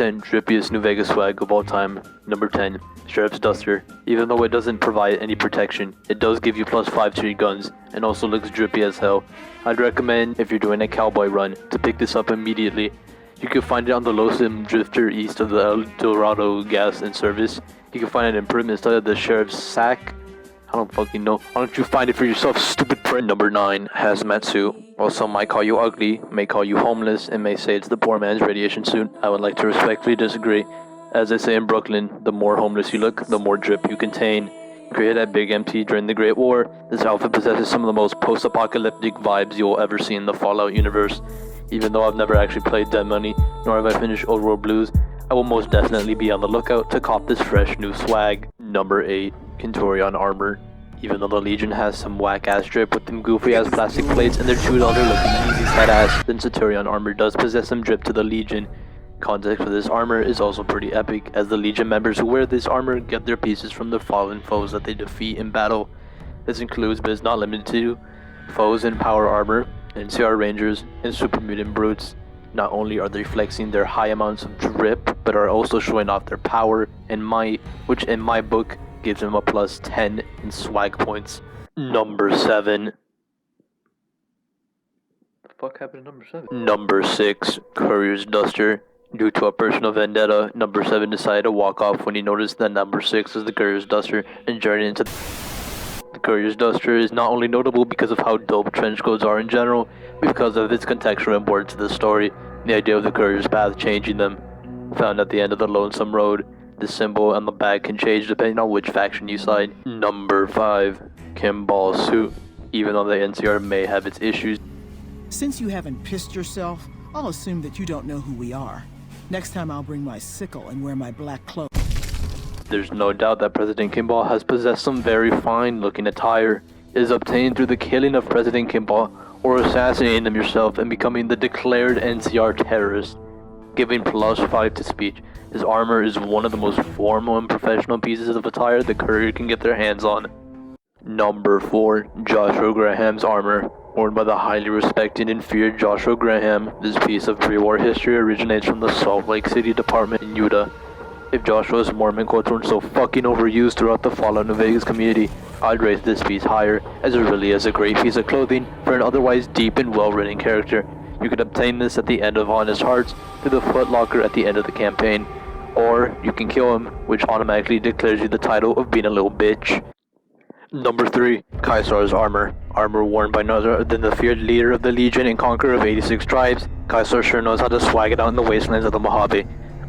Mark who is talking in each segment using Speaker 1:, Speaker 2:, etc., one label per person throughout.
Speaker 1: 10 drippiest New Vegas swag of all time. Number 10, Sheriff's Duster. Even though it doesn't provide any protection, it does give you +5 to your guns, and also looks drippy as hell. I'd recommend, if you're doing a cowboy run, to pick this up immediately. You can find it on the Losim Drifter east of the El Dorado gas and service. You can find it in Primm instead of the Sheriff's Sack. I don't fucking know. Why don't you find it for yourself, stupid prick? Number 9, Hazmat Suit. While some might call you ugly, may call you homeless, and may say it's the poor man's radiation suit, I would like to respectfully disagree. As they say in Brooklyn, the more homeless you look, the more drip you contain. Created at Big MT during the Great War, this outfit possesses some of the most post-apocalyptic vibes you will ever see in the Fallout universe. Even though I've never actually played Dead Money, nor have I finished Old World Blues, I will most definitely be on the lookout to cop this fresh new swag. Number 8, Cantorian Armor. Even though the Legion has some whack-ass drip with them goofy-ass plastic plates and their $2 looking easy fat ass, then Ceterion Armor does possess some drip to the Legion. Context for this armor is also pretty epic, as the Legion members who wear this armor get their pieces from the fallen foes that they defeat in battle. This includes, but is not limited to, foes in power armor, NCR Rangers, and Super Mutant Brutes. Not only are they flexing their high amounts of drip, but are also showing off their power and might, which in my book gives them a +10 in swag points. Number 7. The fuck happened to number 7? Number 6, Courier's Duster. Due to a personal vendetta, number 7 decided to walk off when he noticed that number 6 was the Courier's Duster and journeyed into the Courier's Duster is not only notable because of how dope trench coats are in general, but because of its contextual importance to the story, the idea of the Courier's path changing them. Found at the end of the Lonesome Road, the symbol on the back can change depending on which faction you side. Number 5, Kimball Suit. Even though the NCR may have its issues.
Speaker 2: Since you haven't pissed yourself, I'll assume that you don't know who we are. Next time I'll bring my sickle and wear my black cloak.
Speaker 1: There's no doubt that President Kimball has possessed some very fine-looking attire. It is obtained through the killing of President Kimball, or assassinating him yourself and becoming the declared NCR terrorist. Giving +5 to speech, his armor is one of the most formal and professional pieces of attire the courier can get their hands on. Number 4, Joshua Graham's armor. Worn by the highly respected and feared Joshua Graham, this piece of pre-war history originates from the Salt Lake City Department in Utah. If Joshua's Mormon quotes weren't so fucking overused throughout the Fallout New Vegas community, I'd rate this piece higher, as it really is a great piece of clothing for an otherwise deep and well-written character. You can obtain this at the end of Honest Hearts through the Foot Locker at the end of the campaign, or you can kill him, which automatically declares you the title of being a little bitch. Number 3, Kaisers Armor. Armor worn by none other than the feared leader of the Legion and conqueror of 86 tribes, Kaiser sure knows how to swag it out in the wastelands of the Mojave.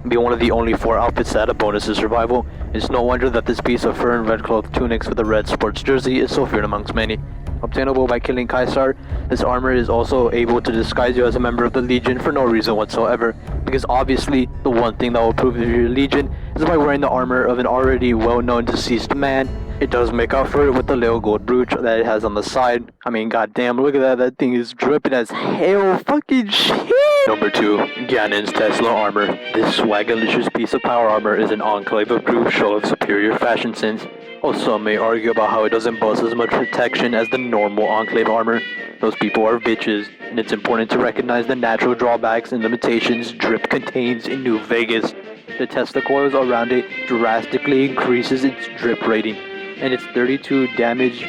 Speaker 1: Being one of the only 4 outfits that had a bonus to survival, it's no wonder that this piece of fur and red cloth tunics with a red sports jersey is so feared amongst many. Obtainable by killing Kaiser, this armor is also able to disguise you as a member of the Legion for no reason whatsoever, because obviously the one thing that will prove if you're a Legion is by wearing the armor of an already well-known deceased man. It does make up for it with the little gold brooch that it has on the side. I mean, goddamn, look at that. That thing is dripping as hell. Fucking shit. Number 2, Ganon's Tesla Armor. This swagalicious piece of power armor is an enclave-approved show of superior fashion sense. While some may argue about how it doesn't boast as much protection as the normal enclave armor, those people are bitches, and it's important to recognize the natural drawbacks and limitations drip contains in New Vegas. The Tesla coils around it drastically increases its drip rating, and its 32 damage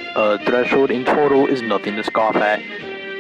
Speaker 1: threshold in total is nothing to scoff at.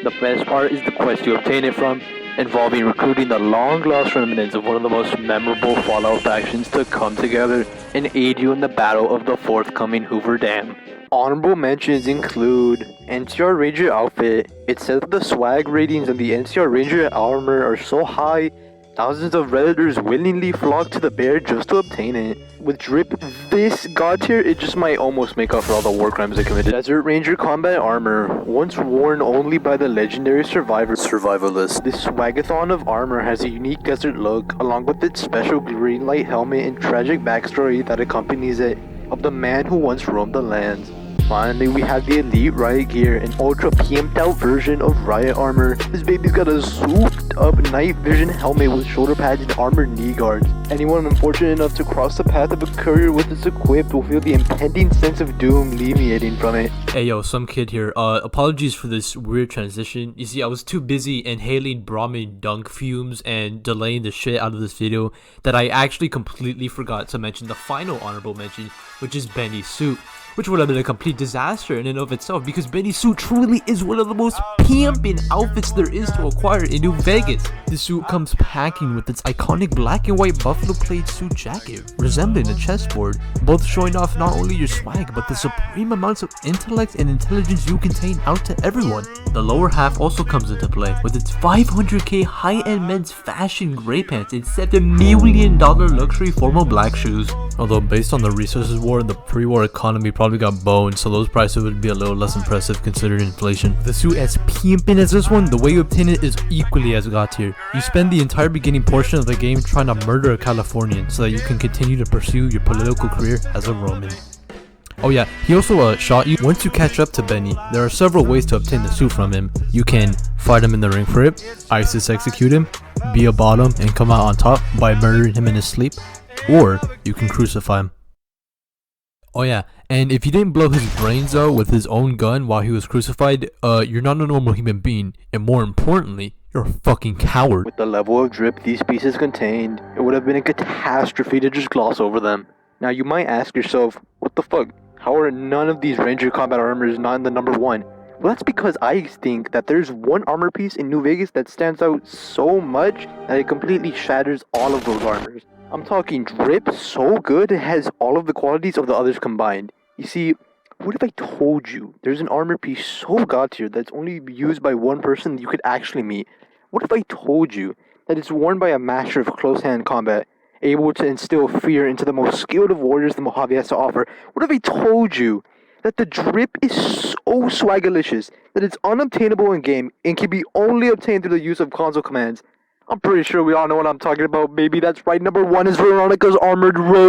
Speaker 1: The best part is the quest you obtain it from, involving recruiting the long-lost remnants of one of the most memorable Fallout factions to come together and aid you in the battle of the forthcoming Hoover Dam. Honorable mentions include NCR Ranger outfit. It says that the swag ratings of the NCR Ranger armor are so high, thousands of redditors willingly flock to the bear just to obtain it. With drip this god tier, it just might almost make up for all the war crimes they committed. Desert Ranger combat armor, once worn only by the legendary survivalist. This swagathon of armor has a unique desert look, along with its special green light helmet and tragic backstory that accompanies it, of the man who once roamed the lands. finally we have the elite riot gear, an ultra pimped out version of riot armor. This baby's got a souped up night vision helmet with shoulder pads and armored knee guards. Anyone unfortunate enough to cross the path of a courier with this equipped will feel the impending sense of doom emanating from it.
Speaker 3: Hey yo, some kid here. Apologies for this weird transition. You see, I was too busy inhaling Brahmin dunk fumes and delaying the shit out of this video that I actually completely forgot to mention the final honorable mention, which is Benny's suit, which would have been a complete disaster in and of itself because Benny's suit truly is one of the most pimping outfits there is to acquire in New Vegas. The suit comes packing with its iconic black and white buffalo plaid suit jacket, resembling a chessboard, both showing off not only your swag but the supreme amounts of intellect and intelligence you contain out to everyone. The lower half also comes into play with its $500k high-end men's fashion gray pants and $7 million luxury formal black shoes. Although based on the resources war and the pre-war economy probably got boned, so those prices would be a little less impressive considering inflation. The suit as pimpin' as this one, the way you obtain it is equally as god tier. You spend the entire beginning portion of the game trying to murder a Californian so that you can continue to pursue your political career as a Roman. Oh yeah, he also shot you. Once you catch up to Benny, there are several ways to obtain the suit from him. You can fight him in the ring for it, ISIS execute him, be a bottom and come out on top by murdering him in his sleep, or you can crucify him. Oh yeah, and if you didn't blow his brains out with his own gun while he was crucified, you're not a normal human being, and more importantly, you're a fucking coward.
Speaker 1: With the level of drip these pieces contained, it would have been a catastrophe to just gloss over them. Now you might ask yourself, what the fuck? How are none of these Ranger combat armors not in the number 1? Well, that's because I think that there's one armor piece in New Vegas that stands out so much that it completely shatters all of those armors. I'm talking drip so good it has all of the qualities of the others combined. You see, what if I told you there's an armor piece so god tier that's only used by one person that you could actually meet? What if I told you that it's worn by a master of close hand combat, able to instill fear into the most skilled of warriors the Mojave has to offer? What if I told you that the drip is so swagalicious that it's unobtainable in game and can be only obtained through the use of console commands? I'm pretty sure we all know what I'm talking about, baby. That's right, number 1 is Veronica's Armored Robe.